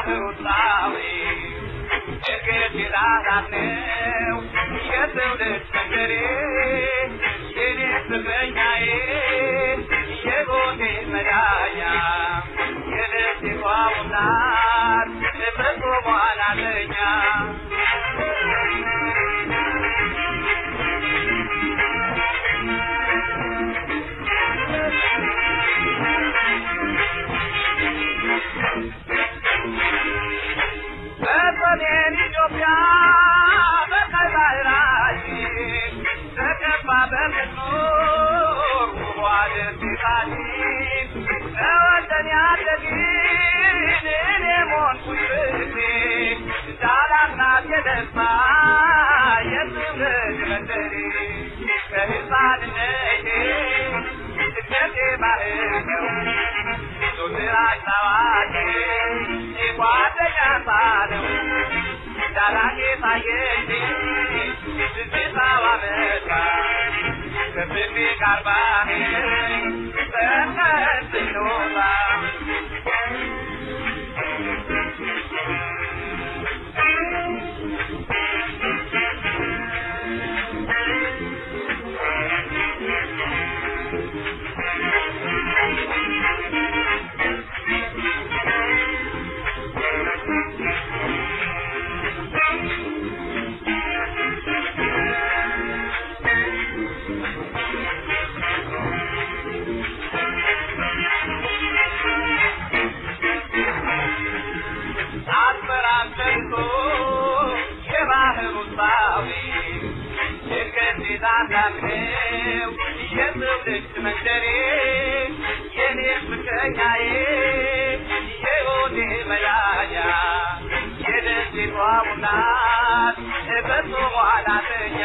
ባህሩታዊ እገድላታለው የትውልድ መንደሬ የኔ ፍቅረኛዬ የጎኔ መዳኛ የልቤ ቋሙናት በቆሟናለኛ በሰሜን ኢትዮጵያ በቀይ ባህራችን ተከባ በምትኖር ውቧ ደሴታችን ተወልደን ያደግን እኔ ሞንኩኝ ፍቅሬ ዳላናት የደስታ የትውልድ መንደሬ ከሕፃንነቴ ስደቴ ባህር ነው ዞትራች ታዋቂ የጓደኛ ሳለው ዳራጌ ታየኝ ስሜታዋ መጣ ከፍቅሬ ጋር ባህር በቀን ስንወጣ ዳዳከው የትውልድ መንደሬ የኔ ፍቅረኛዬ የሆዴ መዳኛ የልቤ ቋሙናት በቆሟናለኛ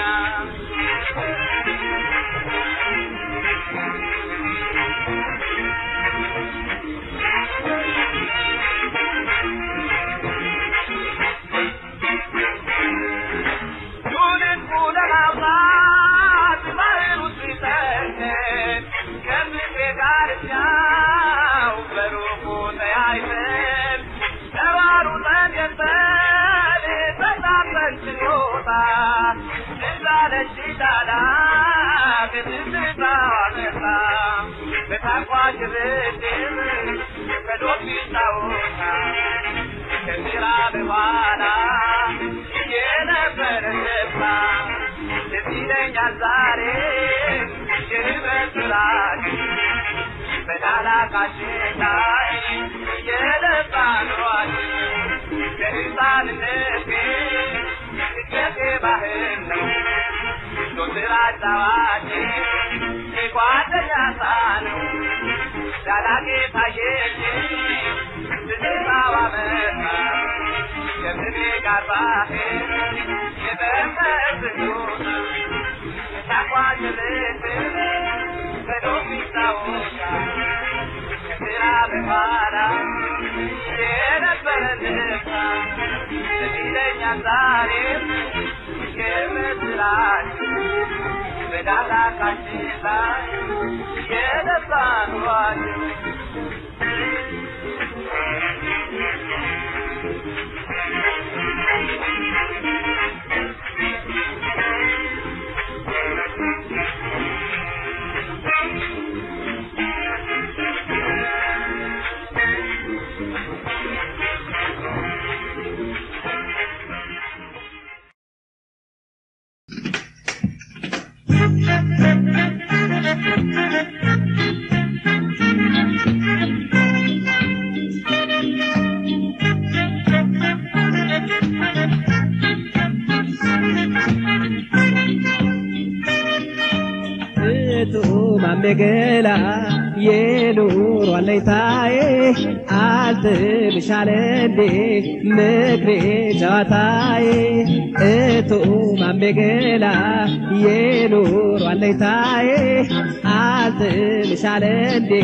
Megela yenur walitaye alter shalende megre jataye eto megela yenur walitaye alter shalende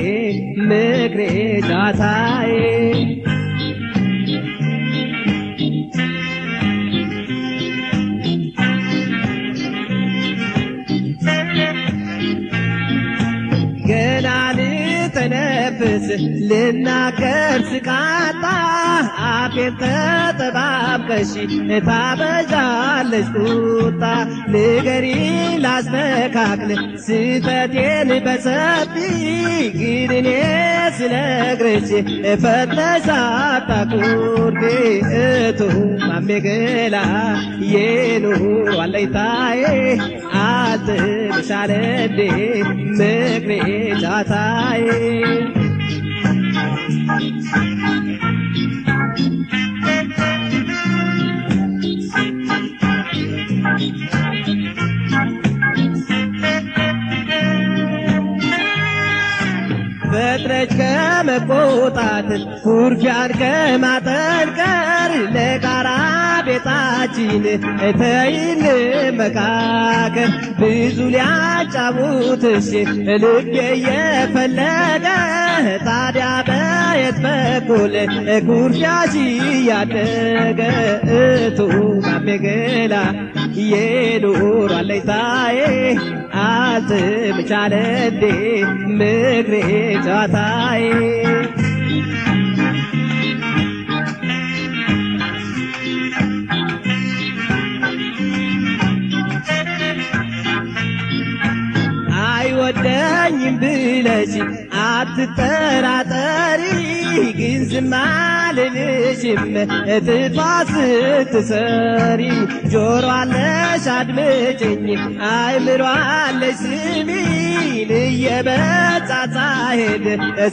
megre jataye ልተነፍስ ልናገር ስቃጣ አፌን ተጠባብቀሽ ታበዛለሽ ቁጣ ንገሪ ላስተካክል ስተቴን በሰፊ ግን እኔ ስነግርሽ ፈጥነሽ አታኩርፊ እቱ ማሜገላ የኑሮ አለኝታዬ አልጥልሻለ እንዴ ምክሬ ጫታዬ ፈጥረሽ ከመቆጣት ኩርፊያን ከማጠንከር ለጋራ ቤታችን ተይን መካከል ብዙ ሊያጫውትሽ ልቤ የፈለገ ታዲያ በየት በኩል ኩርፊያሽ ያደገ እቱ ማሜገላ የኑሮ አለኝታዬ አልጥልሻለ እንዴ ምክሬ ጫታዬ አይወደኝም ብለሽ አትጠራጠሪ ግን ዝም አልልሽም ጥፋት ስትሰሪ ጆሮ አለሽ አድምጪኝ አይምሮ አለሽ ስሚኝ እየበዛዛ ሄድ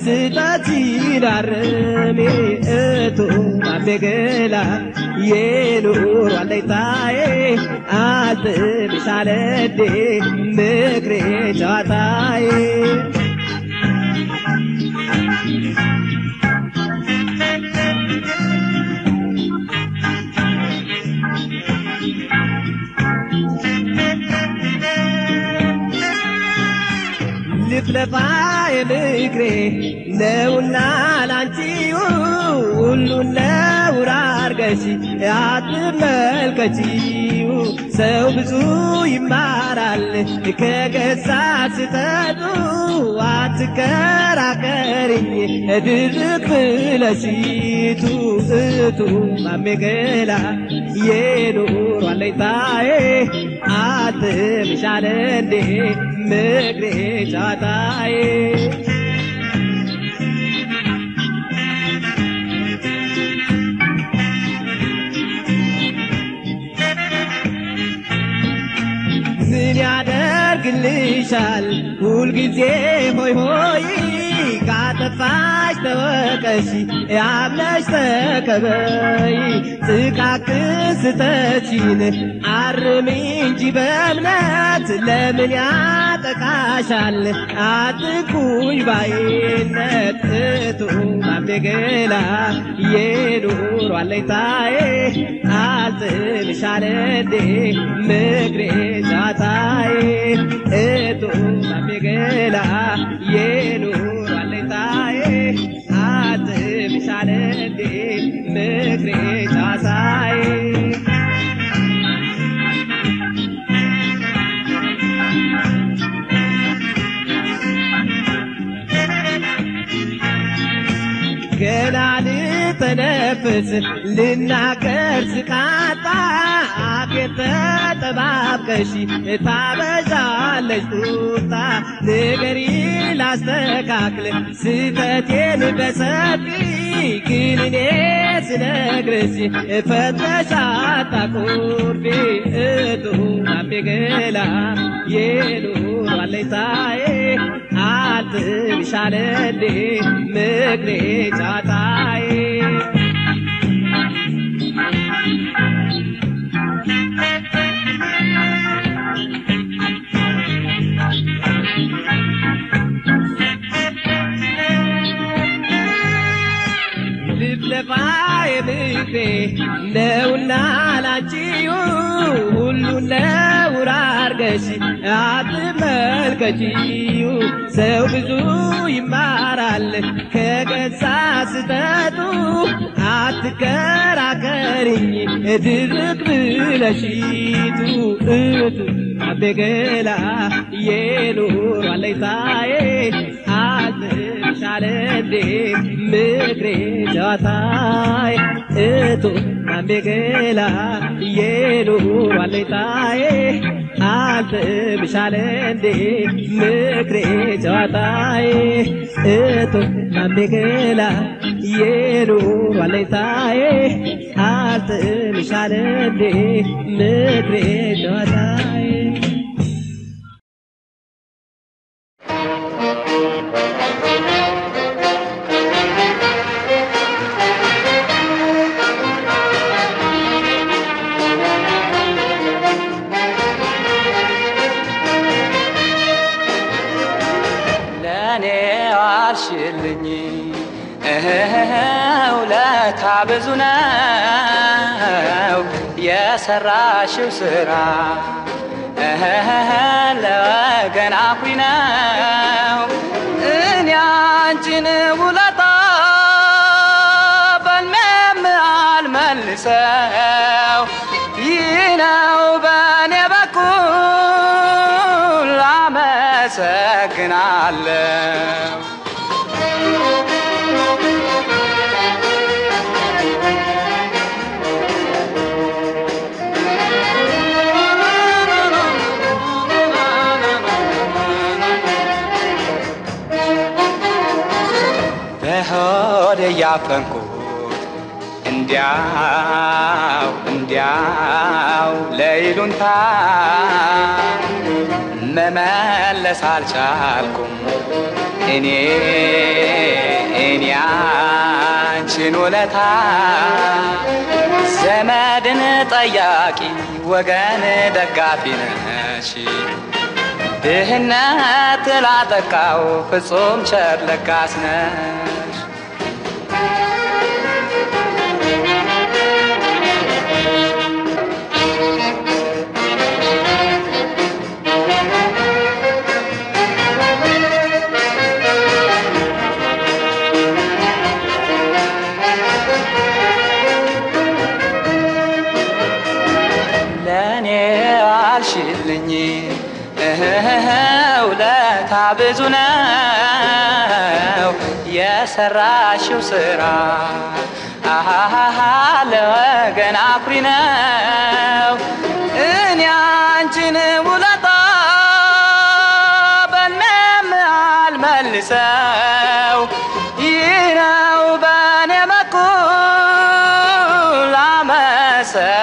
ስህተትሽን አርሚ እቱ ማሜገላ የኑሮ አለኝታዬ አልጥልሻለ እንዴ ምክሬ ጫታዬ ልፍለፋ የምክሬ ነውና ላንቺው ሁሉን ነውር አርገሽ አትመልከቺው ሰው ብዙ ይማራል ከገዛ ስህተቱ አትከራከሪኝ ድርቅ ብለሽቱ እቱ ማሜገላ የኑሮ አለኝታዬ አልጥልሻለ እንዴ ምክሬ ጫታዬ ምን ያደርግልሻል ሁልጊዜ ሆይ ሆይ ካጠፋሽ ተወቀሽ ያብለሽ ተቀበይ ጥቃቅን ስህተትሽን አርሚ እንጂ በእምነት ለምን ያጠቃሻል አትኩኝ ባይነት እቱ ማሜገላ የኑሮ አለኝታዬ አልጥልሻለ እንዴ ምክሬ ጫታዬ እቱ ማሜገላ የኑሮ አለኝታዬ አልጥልሻለ እንዴ ምክሬ ጫታዬ ገና ልተነፍስ ልናገር ስቃጣ አፌን ተጠባብቀሽ ታበዛለሽ ቁጣ ንገሪ ላስተካክል ስተቴን በሰፊ ግን እኔ ስነግርሽ ፈጥነሽ አታኩርፊ እቱ ማሜገላ የኑሮ አለኝታዬ አልጥልሻለ እንዴ ምክሬ ጫታዬ ልፍለፋ የምክሬ ነውና ላንቺው ሁሉን ነውር አርገሽ አትመልከቺው ሰው ብዙ ይማራል ከገዛ ስህተቱ አትከራከሪኝ ድርቅ ብለሽቱ እቱ ማሜገላ የኑሮ አለኝታዬ አልጥልሻለ እንዴ ምክሬ ጨዋታዬ እቱ ማንቤገላ የኑሮ አለኝታዬ አልተብሻለ እንዴ ምክሬ ጨዋታዬ እቱ ማንቤገላ የኑሮ አለኝታዬ አልተብሻለ እንዴ ምክሬ ጨዋታዬ አልሽልኝ ውለታ ብዙ ነው የሰራሽው ስራ ለወገን አኩሪ ነው እኔ አንቺን ውለታ በልሜም አልመልሰው ይህ ነው በእኔ በኩል አመሰግናለሁ በሆዴ ያፈንኩት እንዲያው ለይሉንታ መመለስ አልቻልኩም እኔ አንቺን ውለታ ዘመድን ጠያቂ ወገን ደጋፊ ነሽ ድህነት ላጠቃው ፍጹም ቸር ለጋስ ነሽ ለኔ አልሽልኝ ውለታ ብዙ ነው የሰራሽው ስራ ለወገን አኩሪ ነው እኔ አንቺን ውለታ በልሜም አልመልሰው ይህ ነው በእኔ በኩል አመሰግናለሁ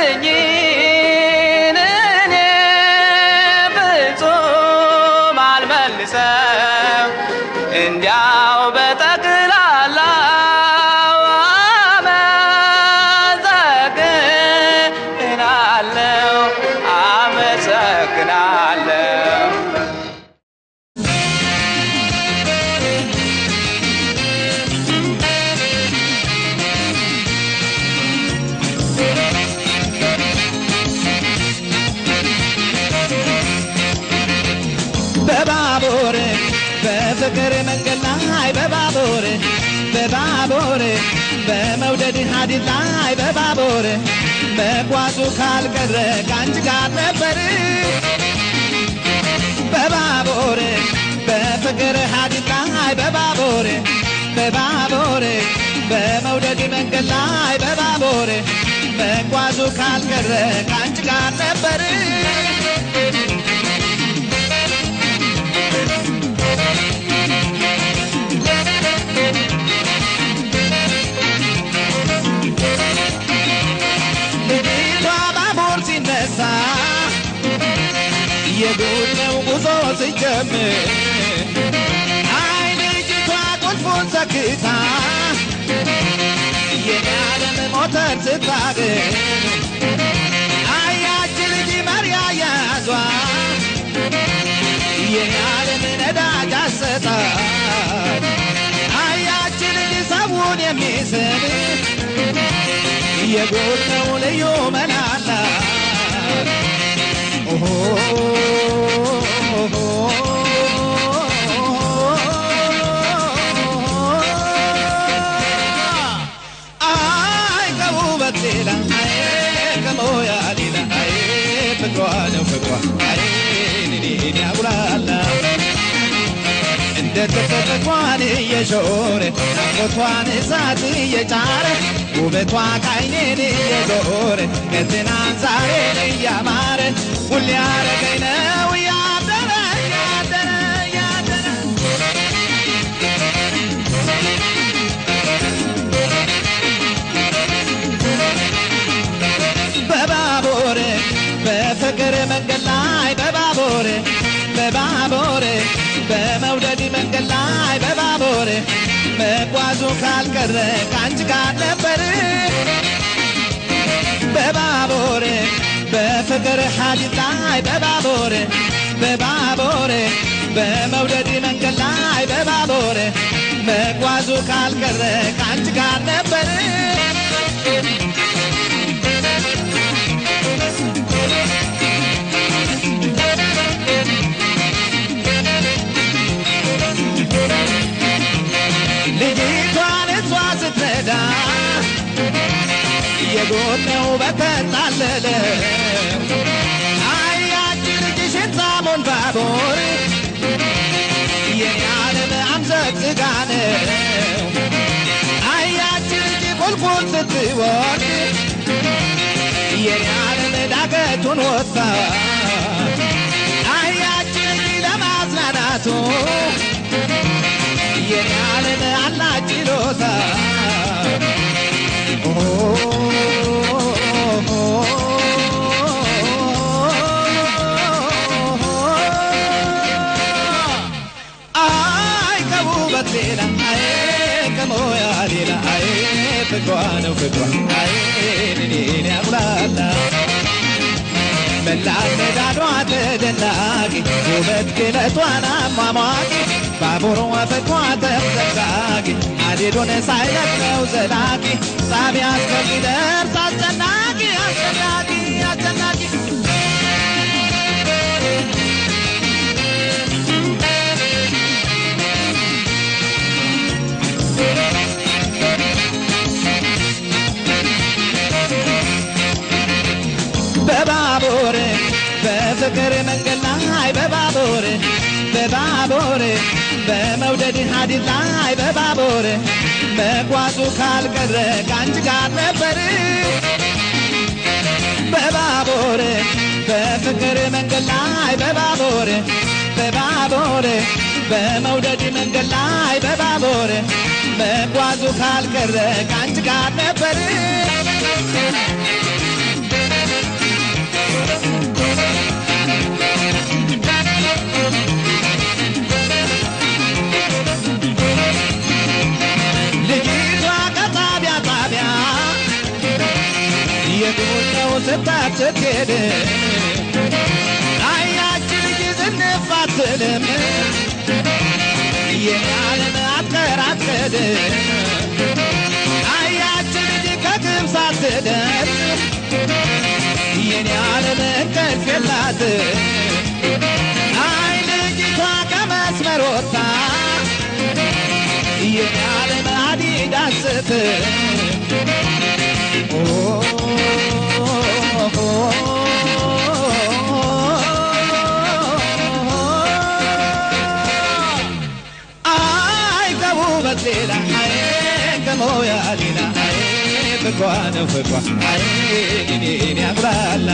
ያደረግሽልኝን እኔ ፍጹም አልመልሰው እንዲያው በጠቅላላው አመሰግናለሁ በባቡር በፍቅር መንገድ ላይ በባቡር በመውደድ ሀዲድ ላይ በባቡር መጓዙ ካልቀረ ካንቺ ጋር ነበር በባቡር በፍቅር ሀዲድ ላይ በባቡር በመውደድ መንገድ ላይ በባቡር መጓዙ ካልቀረ ካንቺ ጋር ነበር የጉድ ነው ጉዞ ሲጀምር አይ ልጅቷ ቁልፉን ሰክታ የዓለም ሞተር ስታገኝ አያች ልጅ መሪያ ያዟ የዓለም ነዳጅ አሰጣጥ አያች ልጅ ሰውን የሚስብ የጎተው ልዩ መናላ አይ ከውበት ሌላ አይ ከሞያ ሌላ አይ ፍቅሯ ነው ፍቅሯ አይ እኔን ያጉላላ እንደ ተፈጥሯን እየሾረ ናፍቆቷን እሳት እየጫረ ውበቷ ካይኔን እየዞረ ከትናንት ዛሬን እያማረ ሁሌ ያረገኝ ነው ያደረ ያደረ ያደረ በባቡር በፍቅር መንገድ ላይ በባቡር በባቡር በመውደድ መንገድ ላይ በባቡር መጓዙ ካልቀረ ካንቺ ጋር ነበር በባቡር በፍቅር ሐዲስ ላይ በባቡር በባቡር በመውደድ መንገድ ላይ በባቡር መጓዙ ካልቀረ ካንቺ ጋር ነበር ልጅቷን እሷ ስትነዳ የጎተው በተጣለለ አያች ልጅሽን ሳሞን ባቡር የኔ ዓለም አምዘግዝጋ ነው አያች ልጅ ቁልቁል ስትወድ የኔ ዓለም ዳገቱን ወጣ አያች ልጅ ለማዝናናቱ የኔ ዓለም አላት ችሎታ አይ ከውበት ሌላ አይ ከሞያ ሌላ አይ ፍቅሯ ነው ፍቅሯ አይ እኔን ያጉላላ መላመዳዷ ተደናቂ ውበት ግለቷን አሟሟቂ ባቡሯ ፍቅሯ ተምዘግዛጊ ሐዲዱን ሳይለቅቀው ዘላቂ ጣቢያ እስከሚደርስ አስጨናቂ አስጨናቂ አስጨናቂ በባቡር በፍቅር መንገድ ላይ በባቡር በባቡር በመውደድ ሐዲስ ላይ በባቡር መጓዙ ካልቀረ ካንቺ ጋር ነበር በባቡር በፍቅር መንገድ ላይ በባቡር በባቡር በመውደድ መንገድ ላይ በባቡር መጓዙ ካልቀረ ካንቺ ጋር ነበር የጎተው ስታት ስትሄድ አያች ልጅ ዝንፍ አትልም የኔ ዓለም አትቀራቅድ አያች ልጅ ከግብ ሳትደርስ የኔ ዓለም እንቅልፍ የላት አይ ልጅቷ ከመስመር ወጥታ የኔ ዓለም አዲዳስ አይ ከውበት ሌላ አይ ከሞያ ሌላ አይ ፍቅሯ ነው ፍቅሯ አይ እኔን ያጉላላ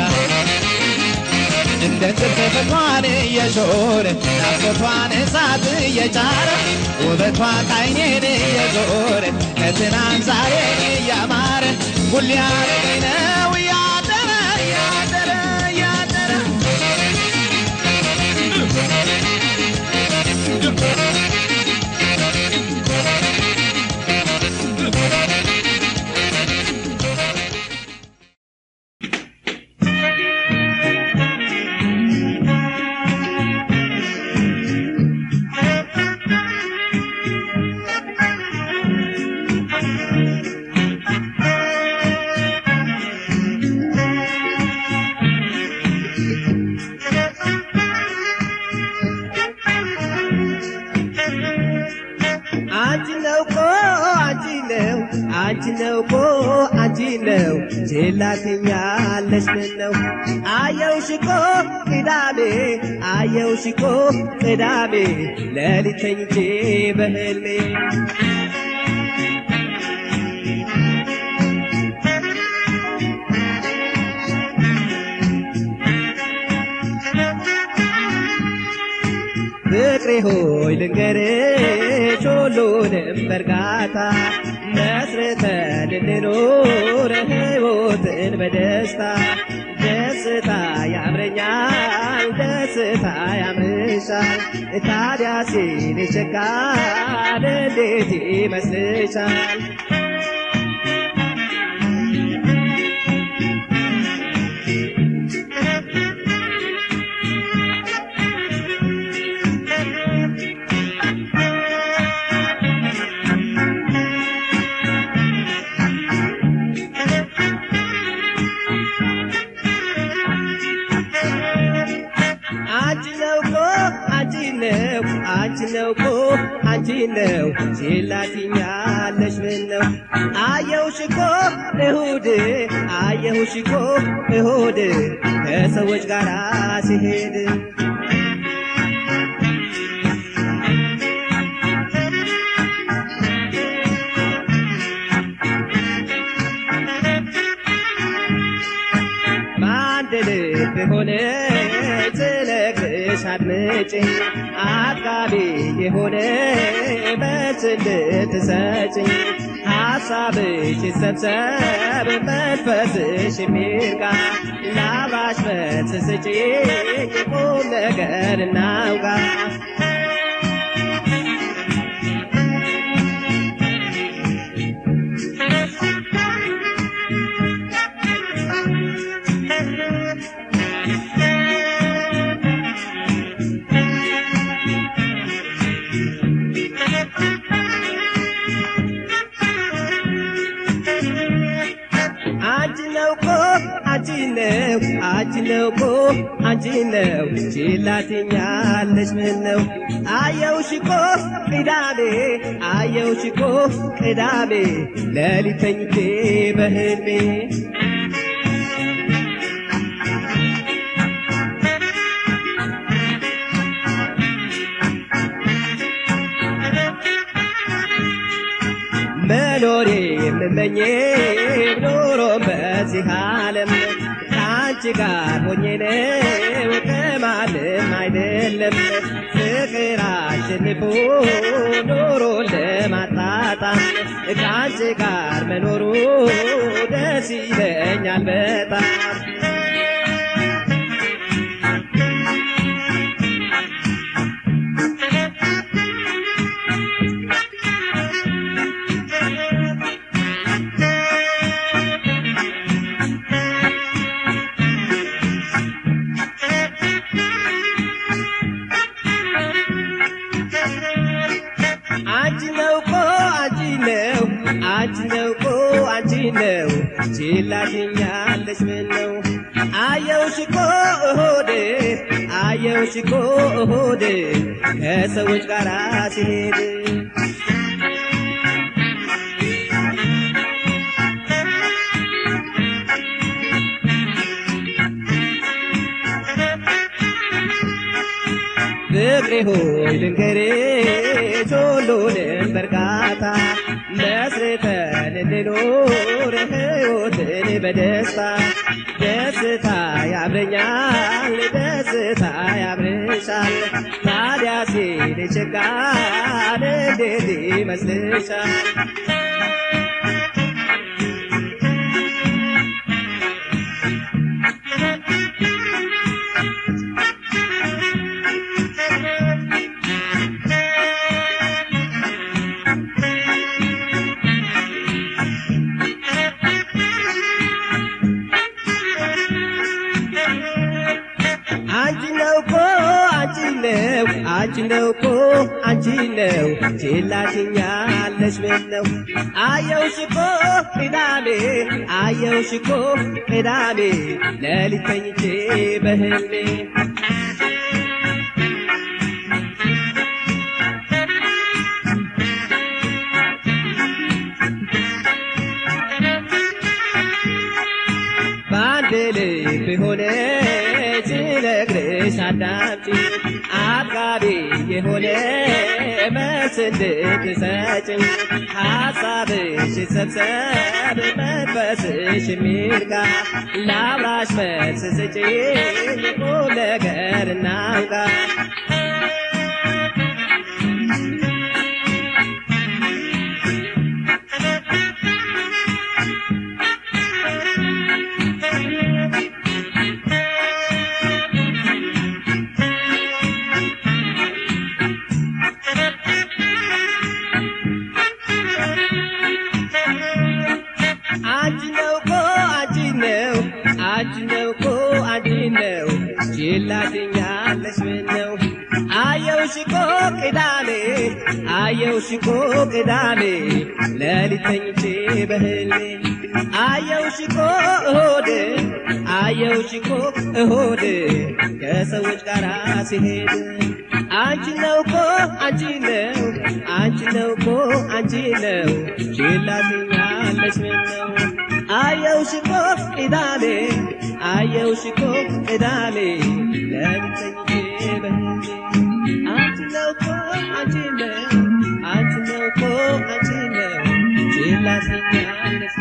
እንደ ጥልፍ ፍቅሯን እየሾረ ናፍቆቷን እሳት እየጫረ ውበቷ ካይኔን እየዞረ ከትናንት ዛሬን እያማረ ሁሌ ያረገኝ ነው ያደረ ያደረ ያደረ አንቺ ነው እኮ አንቺ ነው ችላትኛለሽ ምን ነው አየውሽ እኮ ቅዳሜ አየውሽ እኮ ቅዳሜ ሌሊት ተኝቼ በህልሜ ፍቅሬ ሆይ ልንገርሽ ሁሉንም በእርጋታ መስርተን እንኑር ሕይወትን በደስታ ደስታ ያምረኛል ደስታ ያምርሻል ታዲያ ሲል ይቸካል እንዴት ይመስልሻል አንቺ ነው እኮ አንቺ ነው ችላትኛለሽ ምን ነው አየውሽ እኮ እሁድ አየውሽ እኮ እሁድ ከሰዎች ጋር ሲሄድ በአንድ ልብ ሆነ ስለግሽ አድምጪኝ አጥጋቢ የሆነ መልስ እንድትሰጪኝ ሐሳብሽ ይሰብሰብ መንፈስሽ የሚርጋ ላባሽ መልስ ስጪኝ ቁም ነገር እናውጋ አንቺ ነው እኮ አንቺ ነው ችላትኛለሽ ምን ነው አየውሽ እኮ ቅዳሜ አየውሽ እኮ ቅዳሜ ሌሊት ተኝቼ በህልሜ መኖሬ የምመኘው ኖሮ በዚህ ዓለም ከአንቺ ጋር ሆኜ ነው ከማንም አይደለም ፍቅር አሸንፎ ኖሮ ለማጣጣም ከአንቺ ጋር መኖሩ ደስ ይለኛል በጣም አንቺ ነው እኮ አንቺ ነው ችላትኛለሽ ምን ነው አየውሽ እኮ እሁድ አየውሽ እኮ እሁድ ከሰዎች ጋር ሲሄድ ፍቅሬ ሆይ ልንገርሽ ሁሉንም በእርጋታ መስርተን እንኑር ሕይወትን በደስታ ደስታ ያምረኛል ደስታ ያምርሻል ታዲያ ሲል ይቸካል እንዴት ይመስልሻል አንቺ ነው እኮ አንቺ ነው ችላትኛለሽ ምን ነው አየውሽ እኮ ቅዳሜ አየውሽ እኮ ቅዳሜ ሌሊት ተኝቼ በህልሜ የሆነች ነግርሽ አዳምጪ አጥጋቢ የሆነ መልስ እንድትሰጪኝ ሐሳብሽ ሰብሰብ መንፈስሽ ሚርጋ ላውራሽ መልስ ስጪኝ ቁም ነገር እናውጋ አየውሽኮ ቅዳሜ ሌሊት ተኝቼ በህልሜ አየውሽኮ እሁድ ከሰዎች ጋር ሲሄድ አንቺ ነው ችላ ትኛለሽ ምነው አየውሽኮ ቅዳሜ ሌሊት ተኝቼ በህልሜ አንቺ ነው ችላ ትኛለሽ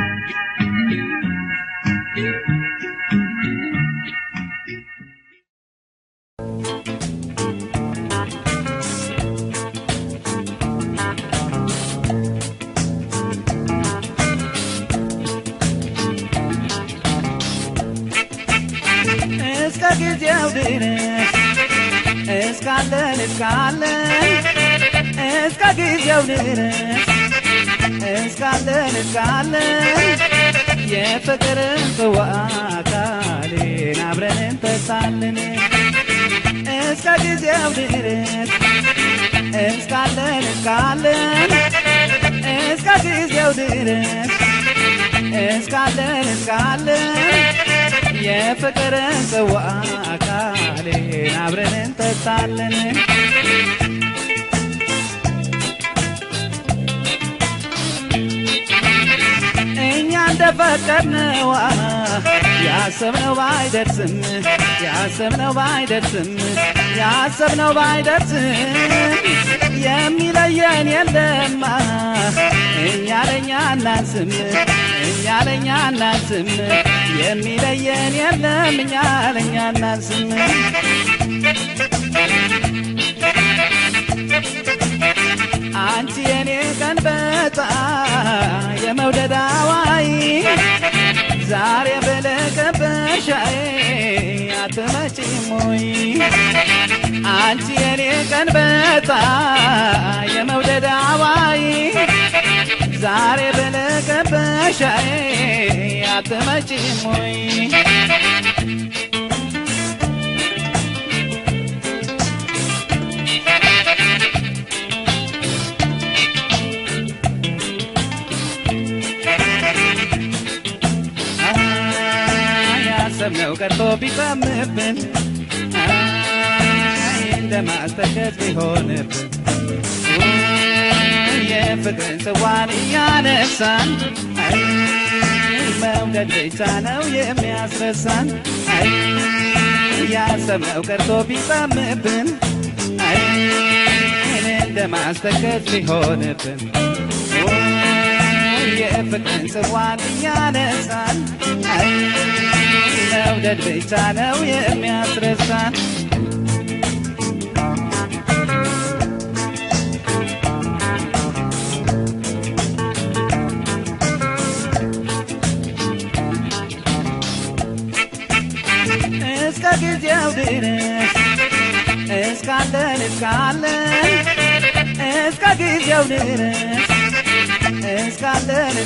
እስከ ጊዜው ድረስ እስካለን እስከ ጊዜው ድረስ እስካለን የፍቅርን ጽዋ አካሌን አብረን እንጠጣለን እስከ ጊዜው ድረስ እስካለን እስከ ጊዜው ድረስ እስካለን የፍቅርን ጽዋ አካሌን አብረን እንጠጣለን እኛ እንደፈቀድነው ያሰብነው ባይደርስም የሚለየን የለም እኛ ለኛ እናንስም የሚለየን የለም እኛ ለኛ እናንስም አንቺ የኔ ቀንበጣ የመውደድ አዋይ ዛሬ በለቀበሻዬ አትመጪም ወይ አንቺ የኔ ቀንበጣ የመውደድ አዋይ ዛሬ በለቀበሻዬ አትመጪም ወይ ያሰብነው ቀርቶ ቢፈምብን እንደማስተከዝ ቢሆንብን የፍቅርን ጽዋን እያነሳን መውደድ ብቻ ነው የሚያስረሳን ያሰብነው ቀርቶ ቢፈምብን እንደማስተከዝ ቢሆንብን የፍቅርን ጽዋን እያነሳን መውደድ ብቻ ነው የሚያስረሳን እስከ ጊዜው ድረስ እስካለን እስከ ጊዜው ድረስ እስካለን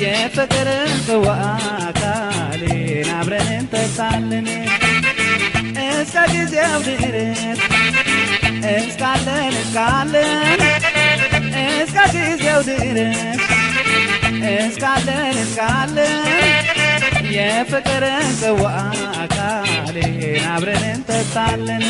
የፍቅርን ጽዋ አካሌን አብረን እንጠጣለን እስከ ጊዜው ድረስ እስካለን እስከ ጊዜው ድረስ እስካለን የፍቅርን ጽዋ አካሌን አብረን እንጠጣለን